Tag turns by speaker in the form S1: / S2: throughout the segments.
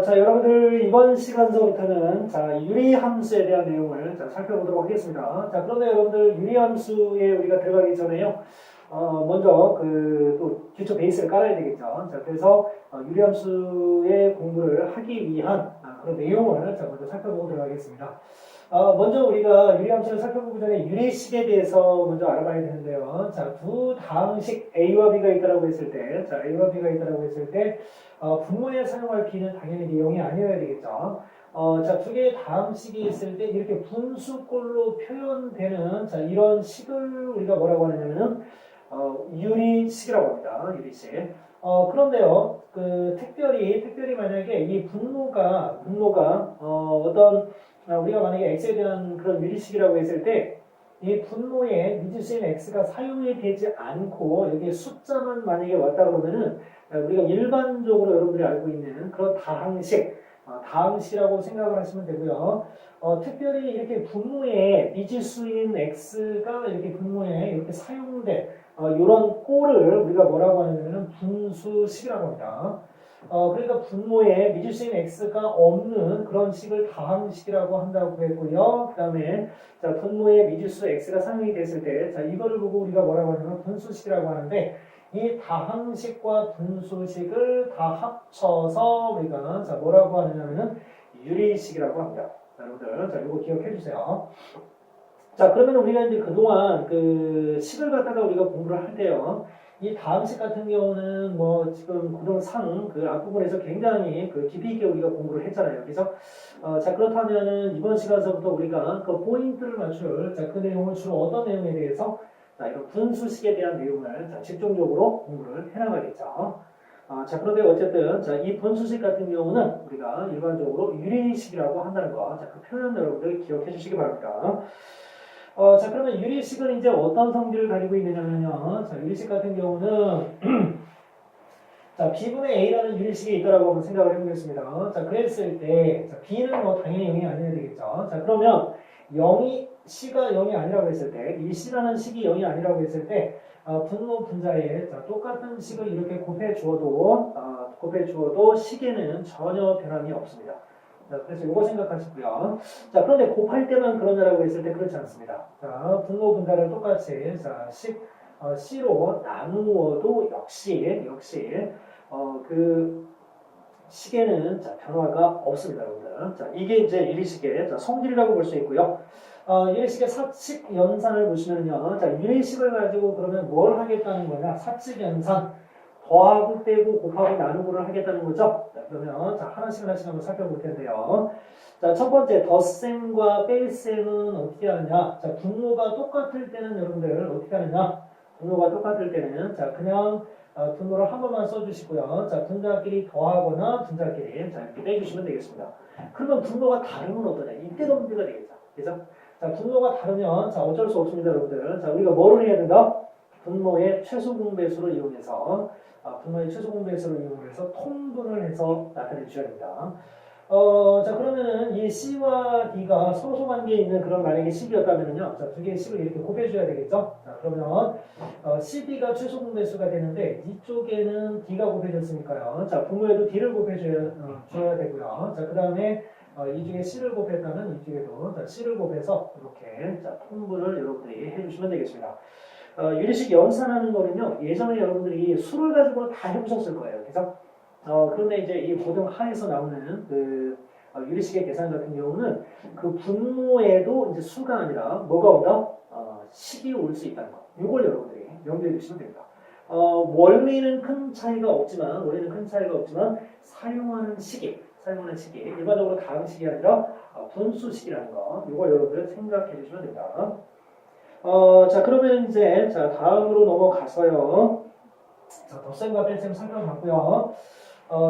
S1: 자, 여러분들 이번 시간서부터는 자, 유리함수에 대한 내용을 자, 살펴보도록 하겠습니다. 자, 그런데 여러분들 유리함수에 우리가 들어가기 전에요. 먼저 또 기초 베이스를 깔아야 되겠죠. 자, 그래서 유리함수의 공부를 하기 위한 그런 내용을 자, 먼저 살펴보고 들어가겠습니다. 먼저 우리가 유리함수를 살펴보기 전에 유리식에 대해서 먼저 알아봐야 되는데요. 자, 두 다항식 A와 B가 있다라고 했을 때, 자, A와 B가 있다라고 했을 때, 분모에 사용할 B는 당연히 0이 아니어야 되겠죠. 자, 두 개의 다항식이 있을 때 이렇게 분수꼴로 표현되는 자, 이런 식을 우리가 뭐라고 하느냐면은 유리식이라고 합니다. 유리식. 그런데요, 특별히 만약에 이 분모가 어떤 우리가 만약에 x에 대한 그런 유리식이라고 했을 때 이 분모에 미지수인 x가 사용이 되지 않고 여기에 숫자만 만약에 왔다 그러면은 우리가 일반적으로 여러분들이 알고 있는 그런 다항식이라고 생각을 하시면 되고요. 특별히 이렇게 분모에 미지수인 x가 이렇게 분모에 이렇게 사용된 이런 꼴을 우리가 뭐라고 하냐면 분수식이라고 합니다. 그러니까 분모에 미지수인 x가 없는 그런 식을 다항식이라고 한다고 했고요. 그 다음에 자, 분모에 미지수 x가 사용이 됐을 때 자, 이거를 보고 우리가 뭐라고 하냐면 분수식이라고 하는데 이 다항식과 분수식을 다 합쳐서 우리가 자, 뭐라고 하느냐면은 유리식이라고 합니다. 자, 여러분들 자, 이거 기억해 주세요. 자, 그러면 우리가 이제 그동안 식을 갖다가 우리가 공부를 할 때요. 이 다항식 같은 경우는 뭐 지금 고등상 앞부분에서 굉장히 깊이 있게 우리가 공부를 했잖아요. 그래서 자, 그렇다면은 이번 시간서부터 우리가 그 포인트를 맞출 자, 그 내용을 주로 어떤 내용에 대해서 자, 이런 분수식에 대한 내용을 자, 집중적으로 공부를 해나가겠죠. 자, 그런데 어쨌든 자, 이 분수식 같은 경우는 우리가 일반적으로 유리식이라고 한다는 거. 자, 그 표현 여러분들 기억해 주시기 바랍니다. 자, 그러면 유리식은 이제 어떤 성질을 가지고 있느냐면요. 자, 유리식 같은 경우는 자, B분의 A라는 유리식이 있다라고 한번 생각을 해보겠습니다. 자, 그랬을 때 자, B는 뭐 당연히 0이 아니어야 되겠죠. 자, 그러면 C가 0이 아니라고 했을 때, 이 C라는 식이 0이 아니라고 했을 때 분모 분자에 자, 똑같은 식을 이렇게 곱해 주어도 식에는 전혀 변함이 없습니다. 자, 그래서 이거 생각하시고요. 자, 그런데 곱할 때만 그러냐라고 했을 때 그렇지 않습니다. 자, 분모 분자를 똑같이 자, C로 나누어도 역시 식에는 자, 변화가 없습니다, 여러분들. 자, 이게 이제 유리식의 자, 성질이라고 볼 수 있고요. 유리식의 사칙 연산을 보시면요. 자, 유리식을 가지고 그러면 뭘 하겠다는 거냐? 사칙 연산. 더하고 빼고 곱하고 나누고를 하겠다는 거죠. 자, 그러면 자, 하나씩 한번 살펴볼 텐데요. 자, 첫 번째 덧셈과 뺄셈은 어떻게 하느냐? 자, 분모가 똑같을 때는 여러분들 어떻게 하느냐? 분모가 똑같을 때는 자, 그냥 분모를 한 번만 써주시고요. 자, 분자끼리 더하거나 분자끼리 자, 이렇게 빼주시면 되겠습니다. 그러면 분모가 다르면 어떠냐? 이때도 문제가 되겠죠. 그래서 자, 분모가 다르면 자, 어쩔 수 없습니다, 여러분들. 자, 우리가 뭐를 해야 된다? 분모의 최소 공배수를 이용해서 통분을 해서 나타내 주셔야 됩니다. 자, 그러면은 이 C와 D가 소소 관계에 있는 그런 만약에 식이었다면요. 자, 두 개의 식을 이렇게 곱해줘야 되겠죠? 자, 그러면 CD가 최소 공배수가 되는데 이쪽에는 D가 곱해졌으니까요. 자, 분모에도 D를 곱해줘야 되고요. 자, 그 다음에 이중에 C를 곱했다면 이쪽에도 자, C를 곱해서 이렇게 자, 통분을 여러분들이 해주시면 되겠습니다. 유리식 연산하는 거는요, 예전에 여러분들이 수를 가지고 다 해보셨을 거예요. 그래서, 그런데 이제 이 고등 하에서 나오는 유리식의 계산 같은 경우는 그 분모에도 이제 수가 아니라 뭐가 온다? 식이 올 수 있다는 거. 이걸 여러분들이 염두에 두시면 됩니다. 원리는 큰 차이가 없지만, 사용하는 식이 일반적으로 다항식이 아니라 분수식이라는 거. 이걸 여러분들 생각해 주시면 됩니다. 자, 그러면 이제, 자, 다음으로 넘어가서요. 자, 덧셈과 뺄셈 살펴봤고요.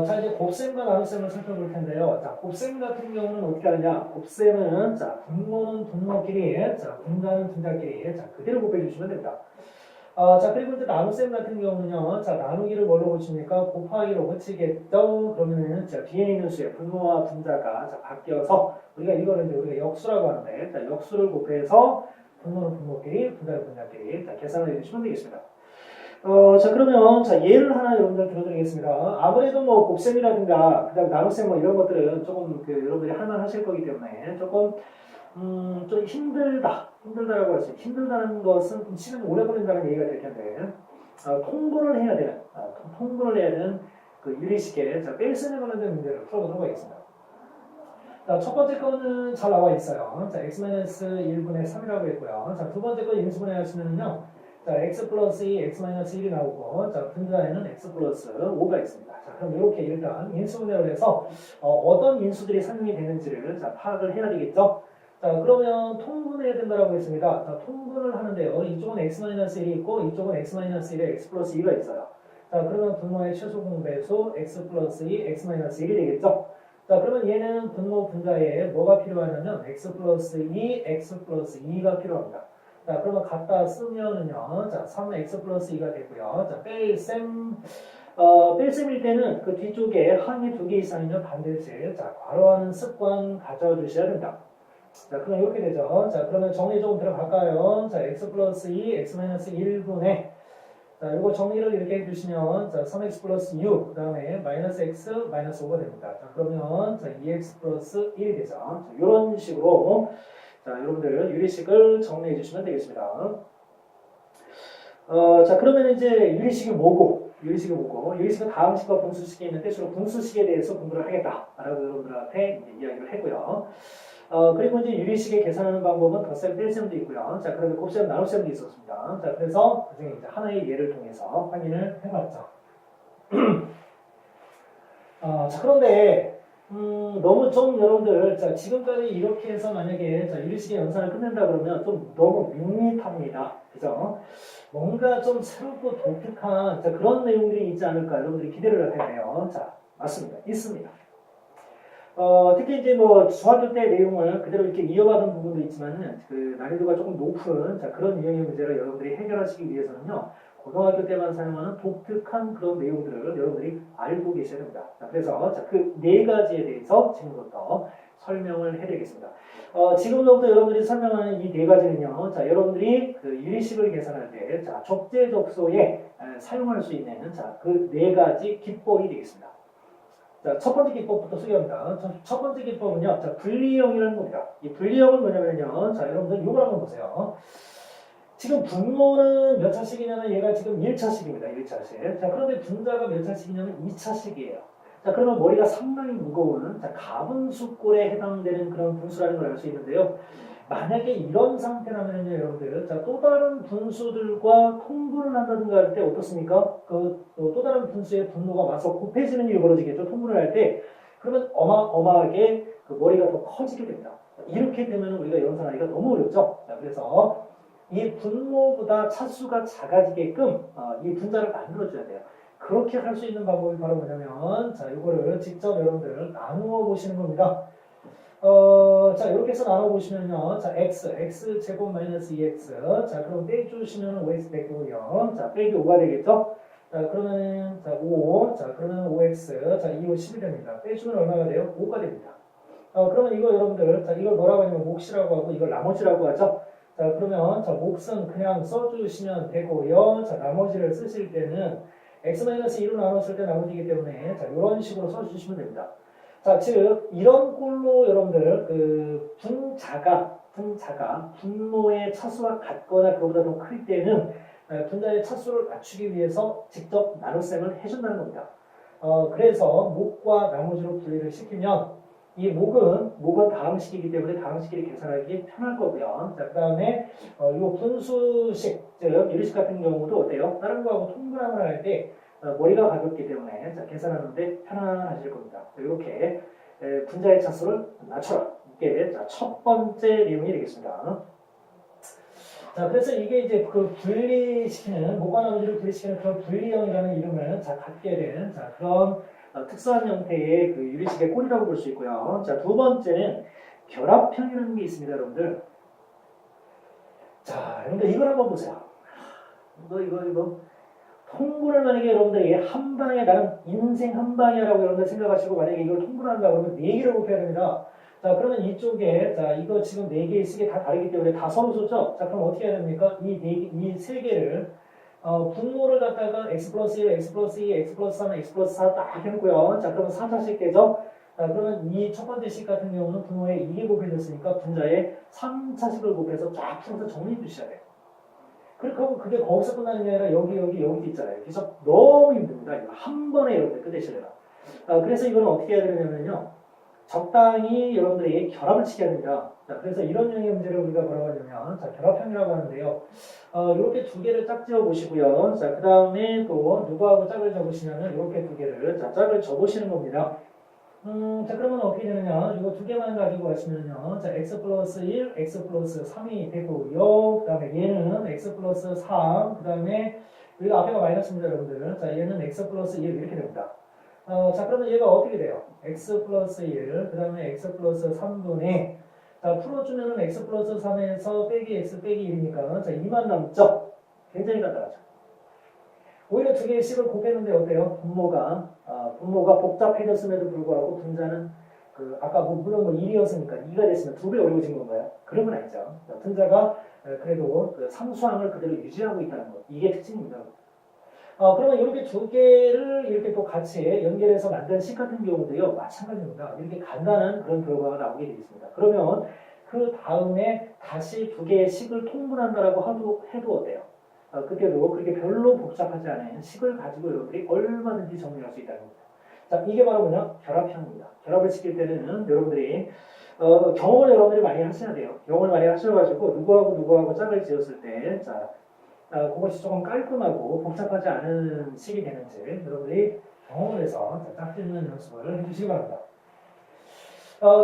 S1: 자, 이제 곱셈과 나눗셈을 살펴볼 텐데요. 자, 곱셈 같은 경우는 어떻게 하느냐? 곱셈은, 자, 분모는 분모끼리, 자, 분자는 분자끼리, 자, 그대로 곱해주시면 됩니다. 자, 그리고 이제 나눗셈 같은 경우는요. 자, 나누기를 뭘로 고칩니까? 곱하기로 고치겠죠? 그러면은, 자, 뒤에 있는 수의 분모와 분자가, 자, 바뀌어서, 이거를 이제 우리가 역수라고 하는데, 자, 역수를 곱해서, 분모는 분모끼리, 분자는 분자끼리 자, 계산을 해주시면 되겠습니다. 자, 그러면, 자, 예를 하나 여러분들 들어드리겠습니다. 아무래도 뭐, 곱셈이라든가, 그 다음 나눗셈 뭐, 이런 것들은 조금, 여러분들이 할만하실 거기 때문에, 조금, 좀 힘들다라고 할 수 있어요. 힘들다는 것은 좀 시간이 오래 걸린다는 얘기가 될 텐데, 통분을 해야 되는, 그 유리식의, 자, 뺄셈에 관련된 문제를 풀어보도록 하겠습니다. 자, 첫 번째 거는 잘 나와 있어요. 자, x-1분의 3이라고 했고요. 자, 두 번째 거 인수분해 하시면은요, 자, x 플러스 2, x-1이 나오고, 자, 분자에는 x 플러스 5가 있습니다. 자, 그럼 이렇게 일단 인수분해를 해서 어떤 인수들이 상용이 되는지를 자, 파악을 해야 되겠죠? 자, 그러면 통분해야 된다고 했습니다. 자, 통분을 하는데요. 이쪽은 x-1이 있고, 이쪽은 x-1에 x 플러스 2가 있어요. 자, 그러면 분모의 최소 공배수 x 플러스 2, x-1이 되겠죠? 자, 그러면 얘는 분모 분자에 뭐가 필요하냐면 x 플러스 2, x 플러스 2가 필요합니다. 자, 그러면 갖다 쓰면은요, 자, 3x 플러스 2가 되고요. 자, 뺄셈일 때는 그 뒤쪽에 항이 2개 이상이면 반드시, 자, 괄호하는 습관 가져주셔야 된다. 자, 그럼 이렇게 되죠. 자, 그러면 정리 조금 들어갈까요? 자, x 플러스 2, x-1분의 자, 이거 정리를 이렇게 해주시면, 자, 3x 플러스 6, 그 다음에 마이너스 x, 마이너스 5가 됩니다. 자, 그러면, 자, 2x 플러스 1이 되죠. 자, 이런 식으로, 자, 여러분들 유리식을 정리해 주시면 되겠습니다. 자, 그러면 이제 유리식이 뭐고, 유리식은 다음식과 분수식이 있는데, 주로 분수식에 대해서 공부를 하겠다라고 여러분들한테 이야기를 했고요. 그리고 이제 유리식에 계산하는 방법은 덧셈, 뺄셈도 있고요. 자, 그다음에 곱셈, 나눗셈도 있었습니다. 자, 그래서 그중에 이제 하나의 예를 통해서 확인을 해봤죠. 자, 그런데 너무 좀 여러분들, 자, 지금까지 이렇게 해서 만약에 자, 유리식의 연산을 끝낸다 그러면 좀 너무 밋밋합니다. 그죠? 뭔가 좀 새롭고 독특한 자, 그런 내용들이 있지 않을까 여러분들이 기대를 해야 돼요. 자, 맞습니다. 있습니다. 특히 이제 뭐 중학교 때 내용을 그대로 이렇게 이어가는 부분도 있지만은 그 난이도가 조금 높은 자, 그런 유형의 문제를 여러분들이 해결하시기 위해서는요. 고등학교 때만 사용하는 독특한 그런 내용들을 여러분들이 알고 계셔야 됩니다. 자, 그래서 자, 그 네 가지에 대해서 지금부터 설명을 해드리겠습니다. 지금부터 여러분들이 설명하는 이 네 가지는요. 자, 여러분들이 그 유리식을 계산할 때 자, 적재적소에 사용할 수 있는 자, 그 네 가지 기법이 되겠습니다. 자, 첫 번째 기법부터 소개합니다. 첫 번째 기법은요, 자, 분리형이라는 겁니다. 이 분리형은 뭐냐면요, 자, 여러분들 이걸 한번 보세요. 지금 분모는 몇 차식이냐면 얘가 지금 1차식입니다. 1차식. 자, 그런데 분자가 몇 차식이냐면 2차식이에요. 자, 그러면 머리가 상당히 무거운, 자, 가분수꼴에 해당되는 그런 분수라는 걸 알 수 있는데요. 만약에 이런 상태라면요, 여러분들, 자, 또 다른 분수들과 통분을 한다든가 할 때 어떻습니까? 또 다른 분수의 분모가 와서 곱해지는 일이 벌어지겠죠, 통분을 할 때. 그러면 어마어마하게 그 머리가 더 커지게 됩니다. 이렇게 되면 우리가 연산하기가 너무 어렵죠. 자, 그래서 이 분모보다 차수가 작아지게끔 이 분자를 만들어줘야 돼요. 그렇게 할 수 있는 방법이 바로 뭐냐면, 자, 이거를 직접 여러분들 나누어 보시는 겁니다. 자, 이렇게 해서 나눠보시면요. 자, x 제곱 마이너스 2x. 자, 그럼 빼주시면 5x 빼고요. 자, 빼기 5가 되겠죠? 자, 그러면은, 자, 5. 자, 그러면 5x. 자, 2, 5, 10이 됩니다. 빼주면 얼마가 돼요? 5가 됩니다. 그러면 이거 여러분들, 자, 이걸 뭐라고 하냐면 몫이라고 하고, 이걸 나머지라고 하죠? 자, 그러면, 자, 몫은 그냥 써주시면 되고요. 자, 나머지를 쓰실 때는 x-2로 나눴을 때 나머지이기 때문에, 자, 이런 식으로 써주시면 됩니다. 자, 즉 이런 꼴로 여러분들 그 분모의 차수와 같거나 그보다 더 클 때는 분자의 차수를 맞추기 위해서 직접 나눗셈을 해준다는 겁니다. 그래서 목과 나머지로 분리를 시키면 이 목은 다항식이기 때문에 다항식끼리 계산하기 편할 거고요. 자, 그 다음에 이 분수식, 즉 유리식 같은 경우도 어때요? 다른 거하고 통분함을 할 때 머리가 가볍기 때문에 자, 계산하는데 편안하실 겁니다. 이렇게 분자의 차수를 낮춰라. 이게 자, 첫 번째 내용이 되겠습니다. 자, 그래서 이게 이제 그 분리시키는, 목과 나머지를 분리시키는 그런 분리형이라는 이름을 자, 갖게 된 자, 그런 특수한 형태의 그 유리식의 꼴이라고 볼 수 있고요. 자, 두 번째는 결합형이라는 게 있습니다, 여러분들. 자, 여러분들 이걸 한번 보세요. 이거. 통분을 만약에 여러분들이 한 방에 나는 인생 한 방이라고 여러분들 생각하시고 만약에 이걸 통분한다 그러면 4개를 곱해야 됩니다. 자, 그러면 이쪽에 자, 이거 지금 4개의 식이 다 다르기 때문에 다 서로 줬죠? 자, 그럼 어떻게 해야 됩니까? 이 3개를 분모를 갖다가 x 플러스 1, x 플러스 2, x 플러스 3, x 플러스 4 딱 해놓고요. 자, 그러면 4차식 되죠? 자, 그러면 이 첫 번째 식 같은 경우는 분모에 2개 곱해졌으니까 분자에 3차식을 곱해서 쫙 풀어서 정리해 주셔야 돼요. 그렇게 하면 그게 거기서 끝나는 게 아니라 여기도 있잖아요. 그래서 너무 힘듭니다. 이거 한 번에 여러분들 끝내시려면. 그래서 이거는 어떻게 해야 되냐면요. 적당히 여러분들이 결합을 시켜야 됩니다. 자, 그래서 이런 유형의 문제를 우리가 뭐라고 하냐면, 자, 결합형이라고 하는데요. 이렇게 두 개를 짝 지어 보시고요. 자, 그 다음에 또 누구하고 짝을 접으시냐면, 이렇게 두 개를, 자, 짝을 접으시는 겁니다. 자, 그러면 어떻게 되느냐. 이거 두 개만 가지고 가시면요. 자, x 플러스 1, x 플러스 3이 되고요. 그 다음에 얘는 x 플러스 3, 그 다음에 우리가 앞에가 마이너스입니다, 여러분들. 자, 얘는 x 플러스 1 이렇게 됩니다. 자, 그러면 얘가 어떻게 돼요? x 플러스 1, 그 다음에 x 플러스 3분의, 자, 풀어주면은 x 플러스 3에서 빼기 x 빼기 1이니까, 자, 2만 남죠? 굉장히 간단하죠. 오히려 두 개의 식을 곱했는데 어때요? 분모가 복잡해졌음에도 불구하고 분자는 아까 물론 1이었으니까 2가 됐으면 2배 어려워진 건가요? 그런 건 아니죠. 분자가 그래도 그 상수항을 그대로 유지하고 있다는 것. 이게 특징입니다. 그러면 이렇게 두 개를 이렇게 또 같이 연결해서 만든 식 같은 경우도요, 마찬가지입니다. 이렇게 간단한 그런 결과가 나오게 되어 있습니다. 그러면 그 다음에 다시 두 개의 식을 통분한다라고 해도 어때요? 그때도 그렇게 별로 복잡하지 않은 식을 가지고 여러분들이 얼마든지 정리할 수 있다는 겁니다. 자, 이게 바로 뭐냐? 결합형입니다. 결합을 시킬 때는 여러분들이 경험을 여러분들이 많이 하셔야 돼요. 경험을 많이 하셔가지고 누구하고 짝을 지었을 때, 자, 그것이 조금 깔끔하고 복잡하지 않은 식이 되는지 여러분들이 경험을 해서 짝 짓는 연습을 해주시기 바랍니다.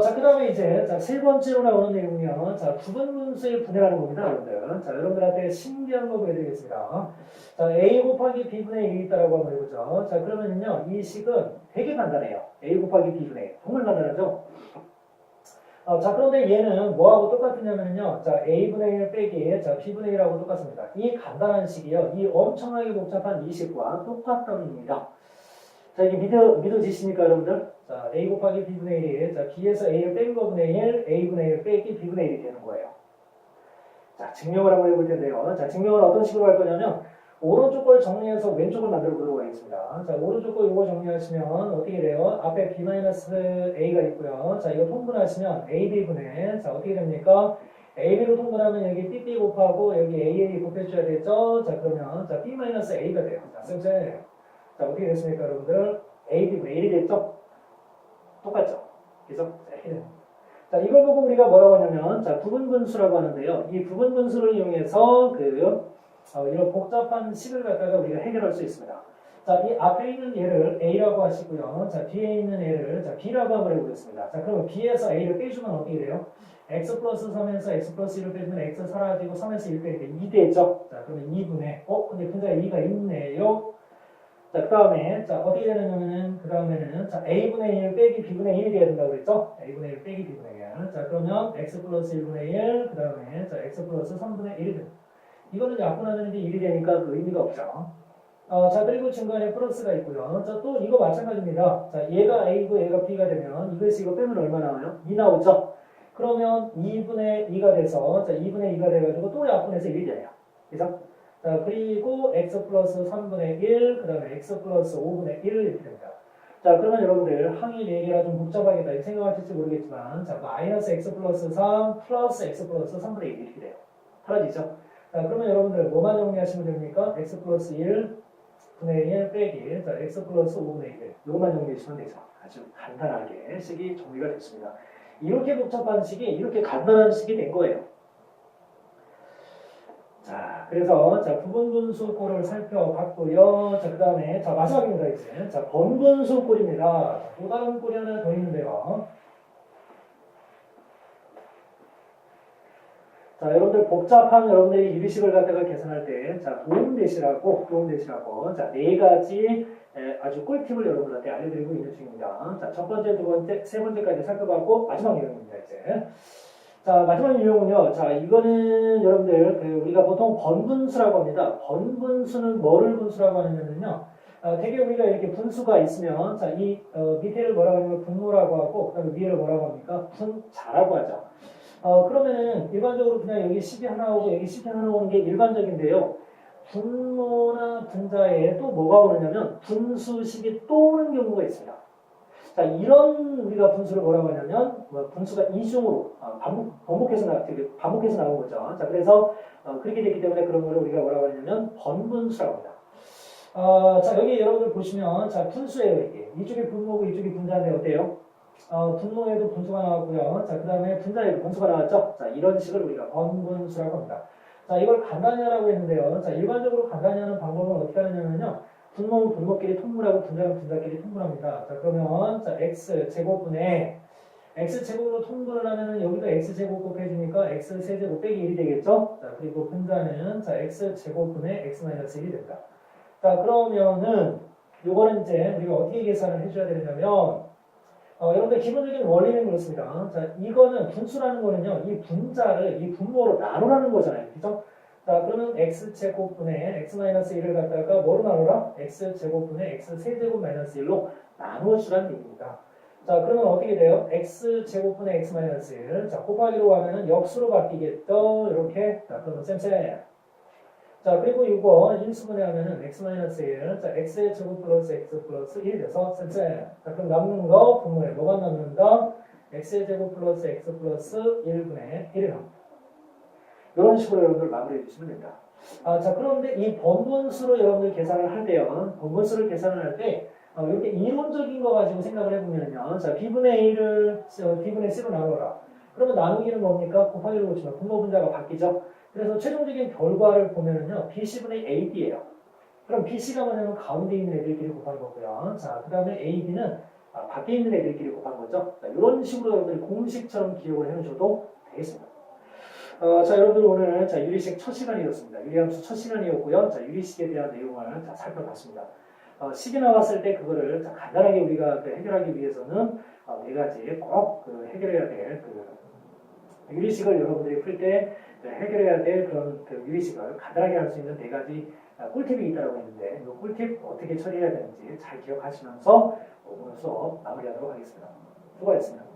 S1: 자, 그 다음에 이제, 자, 세 번째로 나오는 내용이요. 자, 부분분수의 분해라는 겁니다, 여러분들. 자, 여러분들한테 신기한 거 보여드리겠습니다. 자, a 곱하기 b분의 1이 있다라고 한번 해보죠. 자, 그러면요, 이 식은 되게 간단해요. a 곱하기 b분의 1. 정말 간단하죠? 자, 그런데 얘는 뭐하고 똑같으냐면요. 자, a분의 1 빼기, 자, b분의 1하고 똑같습니다. 이 간단한 식이요. 이 엄청나게 복잡한 이 식과 똑같다는 겁니다. 자, 이게 믿어지십니까, 여러분들? 자, a 곱하기 b분의 1이, 자, b에서 a를 뺀 거분의 1, a분의 1 빼기 b분의 1이 되는 거예요. 자, 증명을 한번 해볼 텐데요. 자, 증명을 어떤 식으로 할 거냐면, 오른쪽 걸 정리해서 왼쪽을 만들어 보도록 하겠습니다. 자, 오른쪽 거 이거 정리하시면 어떻게 돼요? 앞에 b-a가 있고요. 자, 이거 통분하시면 ab분의, 자, 어떻게 됩니까? ab로 통분하면 여기 bb 곱하고 여기 aa 곱해줘야 되죠? 자, 그러면, 자, b-a가 돼요. 자, 쌤쌤. 자, 어떻게 됐습니까, 여러분들? ab분의 1이 됐죠? 똑같죠? 그래서 자, 이걸 보고 우리가 뭐라고 하냐면, 자, 부분분수라고 하는데요. 이 부분분수를 이용해서 이런 복잡한 식을 갖다가 우리가 해결할 수 있습니다. 자, 이 앞에 있는 얘를 a라고 하시고요. 자, 뒤에 있는 얘를 자, b라고 한번 해보겠습니다. 자, 그러면 b에서 a를 빼주면 어떻게 돼요? x 플러스 3에서 x 플러스 1을 빼주면 x 사라지고 3에서 1 빼니까 2 되죠? 자, 그러면 2분의, 근데 분자에 2가 있네요. 자, 그 다음에, 자, 어떻게 되느냐면은, 그 다음에는, 자, a분의 1 빼기 b분의 1이 돼야 된다고 그랬죠? a분의 1 빼기 b분의 1. 자, 그러면 x 플러스 1분의 1, 그 다음에, 자, x 플러스 3분의 1이 됩니다. 이거는 약분하는 게 1이 되니까 그 의미가 없죠. 자, 그리고 중간에 플러스가 있고요. 자, 또 이거 마찬가지입니다. 자, 얘가 a고 얘가 b가 되면, 이것이 이거 빼면 얼마 나와요? 2 나오죠? 그러면 2분의 2가 돼서, 자, 2분의 2가 돼가지고 또 약분해서 1이 돼요. 그죠? 자, 그리고 x 플러스 3분의 1, 그 다음에 x 플러스 5분의 1 이렇게 됩니다. 자, 그러면 여러분들 항의 4개가 좀 복잡하겠다 이렇게 생각하실지 모르겠지만, 자, 마이너스 x 플러스 3 플러스 x 플러스 3분의 1 이렇게 돼요. 사라지죠? 자, 그러면 여러분들 뭐만 정리하시면 됩니까? x 플러스 1 분의 1 빼기, 자, x 플러스 5분의 1 이것만 정리하시면 되죠. 아주 간단하게 식이 정리가 됐습니다. 이렇게 복잡한 식이 이렇게 간단한 식이 된 거예요. 자, 그래서, 자, 부분분수꼴을 살펴봤고요. 자, 그 다음에, 자, 마지막입니다, 이제. 자, 번분수꼴입니다. 또 다른 꼴이 하나 더 있는데요. 자, 여러분들 복잡한 여러분들이 유리식을 갖다가 계산할 때, 자, 도움 되시라고, 자, 4가지 아주 꿀팁을 여러분들한테 알려드리고 있는 중입니다. 자, 첫 번째, 두 번째, 세 번째까지 살펴봤고, 마지막 내용입니다, 이제. 자, 마지막 유형은요. 자, 이거는 여러분들 우리가 보통 번분수라고 합니다. 번분수는 뭐를 분수라고 하냐면요. 되게 우리가 이렇게 분수가 있으면 자, 이 밑에를 뭐라고 하냐면 분모라고 하고 그다음에 위에를 뭐라고 합니까? 분자라고 하죠. 그러면은 일반적으로 그냥 여기 10이 하나 오고 여기 10이 하나 오는 게 일반적인데요. 분모나 분자에 또 뭐가 오느냐면 분수식이 또 오는 경우가 있습니다. 자, 이런 우리가 분수를 뭐라고 하냐면 분수가 이중으로 반복해서 나온 거죠. 자, 그래서 그렇게 됐기 때문에 그런 거를 우리가 뭐라고 하냐면 번분수라고 합니다. 자, 여기 여러분들 보시면 자, 분수예요, 이게. 이쪽이 분모고 이쪽이 분자인데 어때요? 분모에도 분수가 나왔고요. 자, 그 다음에 분자에도 분수가 나왔죠. 자, 이런 식을 우리가 번분수라고 합니다. 자, 이걸 간단히 하라고 했는데요. 자, 일반적으로 간단히 하는 방법은 어떻게 하느냐면요. 분모는 분모끼리 통분하고 분자는 분자끼리 통분합니다. 자, 그러면 자, x제곱분의 x제곱으로 통분을 하면은 여기도 x제곱 곱해주니까 x세제곱 빼기 1이 되겠죠? 자, 그리고 분자는 자, x제곱분의 x-1이 된다. 자, 그러면은 요거는 이제 우리가 어떻게 계산을 해줘야 되냐면 여러분들 기본적인 원리는 그렇습니다. 자, 이거는 분수라는 거는요, 이 분자를 이 분모로 나누라는 거잖아요. 그죠? 자, 그러면 x제곱분의 x-1을 갖다가 뭐로 나누라? x제곱분의 x세제곱-1로 나누어주라는 얘기입니다. 자, 그러면 어떻게 돼요? x제곱분의 x-1. 자, 곱하기로 하면은 역수로 바뀌겠죠? 이렇게. 자, 그러면 쌤쌤. 자, 그리고 이거 인수분해 하면은 x-1. 자, x의 제곱 플러스 x 플러스 1 돼서 쌤쌤. 자, 그럼 남는 거 분모에 뭐가 남는다? x의 제곱 플러스 x 플러스 1분의 1이 남는다. 이런 식으로 여러분들 마무리해 주시면 됩니다. 자, 그런데 이 번분수로 여러분들 계산을 할 때요. 번분수를 계산을 할 때 이렇게 이론적인 거 가지고 생각을 해보면요. 자, b분의 a를 b분의 c로 나누어라. 그러면 나누기는 뭡니까? 곱하기로 고치면 분모 분자가 바뀌죠. 그래서 최종적인 결과를 보면은요. BC분의 AB예요. 그럼 BC가 뭐냐면 가운데 있는 애들끼리 곱한 거고요. 자, 그 다음에 AB는 밖에 있는 애들끼리 곱한 거죠. 자, 이런 식으로 여러분들이 공식처럼 기억을 해주셔도 되겠습니다. 자, 여러분들 오늘 자, 유리식 첫 시간이었습니다. 유리함수 첫 시간이었고요. 자, 유리식에 대한 내용을 자, 살펴봤습니다. 식이 나왔을 때 그거를 자, 간단하게 우리가 해결하기 위해서는 네 가지 꼭 해결해야 될 유리식을 여러분들이 풀 때 해결해야 될 그런 유리식을 간단하게 할 수 있는 네 가지 꿀팁이 있다고 했는데 이 꿀팁 어떻게 처리해야 되는지 잘 기억하시면서 오늘 수업 마무리하도록 하겠습니다. 수고하셨습니다.